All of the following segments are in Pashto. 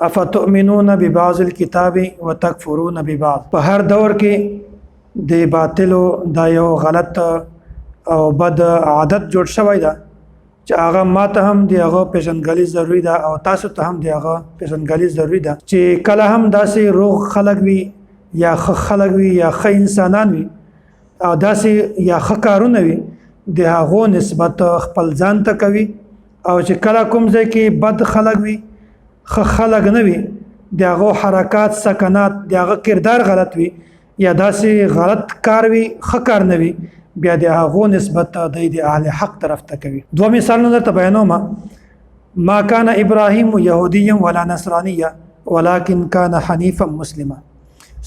افتؤمنون ببعض الكتاب وتکفرون ببعض. په هر دور کې د باطلو دا یو غلط او بد عادت جوړ شوی ده چې هغه ماته هم دی هغه پیژنګلی ضروری ده او تاسو ته هم دی هغه پیژنګلی ضروری ده چې کله هم داسې روغ خلک وي یا ښه خلک وي یا ښه انسانان وي او داسې یا ښه کارونه وي د هغو نسبت خپل ځان ته کوي او چې کله کوم ځای کې بد خلک وي ښه خلک نه وي د هغو حرکات سکنات د هغه کردار غلط وي یا داسې غلط کار وي ښه کار نه وي بیا د هغو نسبت د اهل حق طرف ته کوي. دوه مثالونه درته بیانوم. ما کان ابراهیم یهودیا ولا نصرانیا ولکن کان حنیفا مسلما.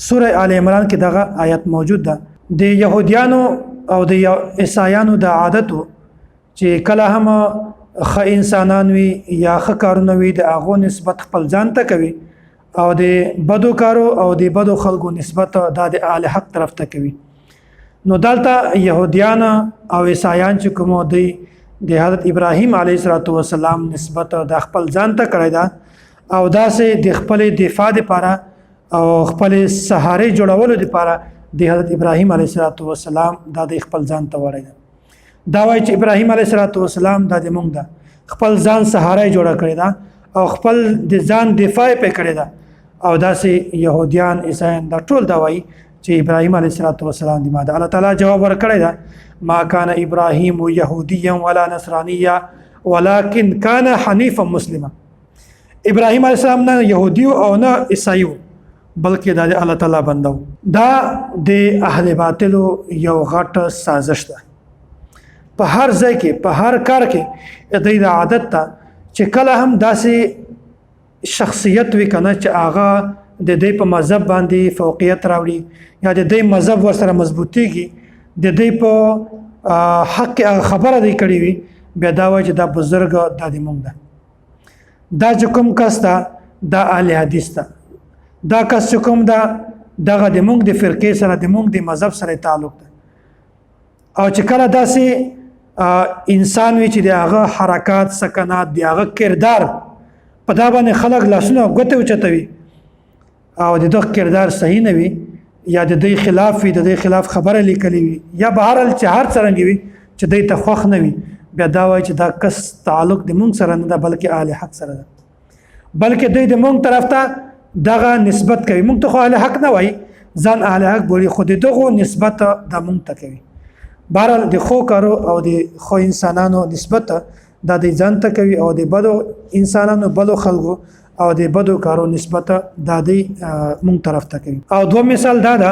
سوره آل عمران کې دغه آیت موجود ده. د یهودیانو او د عیسایانو د عادتو چې کله هم ښه انسانان وي یا ښه کارونه وي د هغو نسبت خپل ځان ته کوي او د بدو کارو او د بدو خلکو نسبت دا د اهل حق طرف ته کوي. نو دلته یهودیان او عیسایان چې کوم دی د حضرت ابراهیم علیه السلام نسبت د خپل ځان ته کړی ده او داسې د خپل دفاع لپاره او خپل سهارې جوړولو لپاره د حضرت ابراهیم علیه السلام دا د خپل ځان ته وړی ده. دا وایي چې ابراهیم علیه السلام دا د موږ ده خپل ځان سهارې جوړه کړې ده او خپل د ځان دفاع پې کړې ده او داسې یهودیان عیسایان دا ټول دا وایي چې ابراهیم علیه السلام دی ما ده. الله تعالی جواب ورکړی ده ما کان ابراهیم یهودیا ولا نصرانیا ولکن کان حنیفا مسلما. ابراهیم علیه السلام نه یهودی او نه عیسائی بلکې دا د الله تعالی بنده. دا د اهل باطلو یو غټ سازش ده. په هر ځای کې په هر کار کې د عادت ته چې کله هم داسې شخصیت وي کنه چې هغه د دې په مذهب باندې فوقیت راوړي یا د دې مذهب ورسره مضبوطیږي د دې په حق کې خبره دی کړې وي بیا دا وایي چې دا بزرګ دا د موږ ده. دا چې کوم کس ده دا اهل حدیث ده. دا کس چې کوم ده دغه د موږ د فرقې سره د موږ د مذهب سره تعلق ده. او چې کله داسې انسان وي چې د هغه حرکات سکنات د هغه کردار په دا باندې خلک لاسونه ګوتې اوچتوي او د دغه کردار صحیح نه وي یا د دوی خلاف وي د دوی خلاف خبره لیکلې وي یا بهرحال چې هر څرنګه وي چې دوی ته خوښ نه وي بیا دا وایي چې دا کس تعلق د مونږ سره نه ده بلکې اهل حق سره ده بلکې دوی د مونږ طرف ته دغه نسبت کوي. مونږ ته خو اهل حق نه وایي ځان اهل حق بولي خو د دغو نسبت د مونږ ته کوي. بهرحال د ښو کارو او د ښو انسانانو نسبت دا د ځان ته کوي او د بدو انسانانو بدو خلکو او د بدو کارو نسبت دا د مونږ طرف ته کوي. او دوه مثال دا ده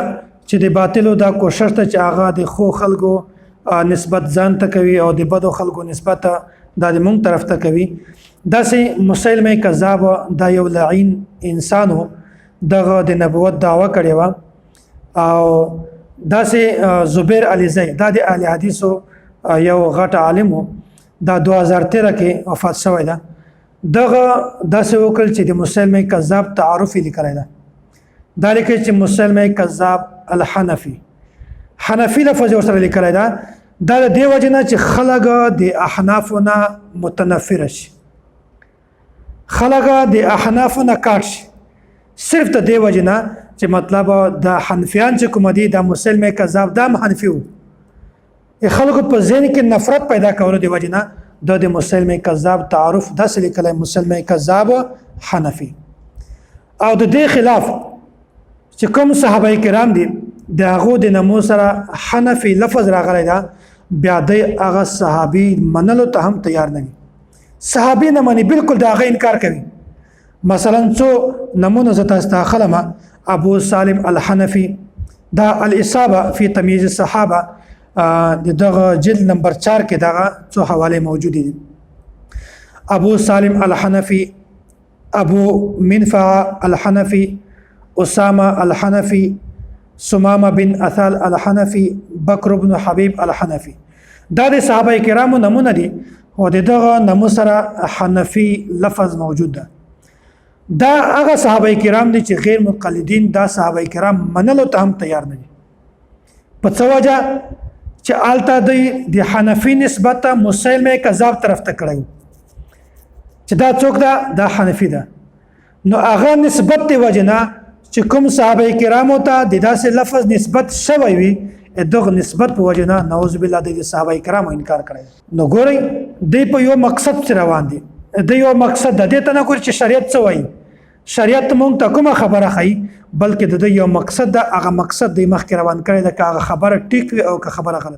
چې د باطلو دا کوشش ته چې هغه د ښو خلکو نسبت ځان ته کوي او د بدو خلکو نسبت دا د مونږ طرف ته کوي. داسې مسیلمه کذاب دا یو لعین انسانو دغه د نبوت دعوه کړې وه او داسې زبیر علیزی دا د اهل حدیثو یو غټ عالم دا 2013 کې وفات شوی ده. دغه داسې وکړل چې د مسلمه کذاب تعارف یې لیکلی ده. دا لیکي چې مسلمه کذاب الحنفي حنفي لفظ ورسره لیکلی ده. دا د دې وجې نه چې خلک د احنافو نه متنفره شي خلک د احنافو نه کاټ شي صرف د دې وجې نه چې مطلب د حنفیان چې کوم دي د مسلمه کذاب دا حنفي وو خلکو په ذهن کې نفرت پیدا کولو دی وجه نه د مسلمه کذاب تعارف داسې لیکلی مسلمه کذاب حنفي. او د دې خلاف چې کوم صحابه کرام دي د هغو د نمو سره حنفي لفظ راغلی ده بیا د هغه صحابي منلو ته هم تیار نه وي. صحابي نه مني بالکل د هغه انکار کوي. مثلا څو نمونه زه تاسو ته اخلم. ابو سالم الحنفي دا الاصابه فی تمییز الصحابه دغه جلد نمبر 4 کې دغه څو حواله موجود دي. ابو سالم الحنفي ابو منفع الحنفي اسامه الحنفي سمامه بن اثال الحنفي بکر بن حبیب الحنفي دا د صحابه کرامو نمونه دي او دغه نمو سره حنفي لفظ موجود ده. دا هغه صحابه کرام دي چې غیر مقلدین دا صحابه کرام منلو ته هم تیار نه دي په څه وجه چې آلته د حنفي نسبت مسلمه کذاب طرف ته کړی چې دا څوک ده دا حنفي ده نو هغه نسبت دی وجنه چې کوم صحابه کرامو ته د داسې لفظ نسبت شوی وي دغه نسبت په وجنه نعوذ بالله د صحابه کرامو انکار کړی نو ګورئ د په یو مقصد سره روان دي د یو مقصد د دې ته نه ګوري چې شریعت څه وایي شریعت مونږ ته کومه خبره ښایي بلکې د یو مقصد د هغه مقصد د مخکې روان کړی د هغه خبره ټیک وي او که خبره غلط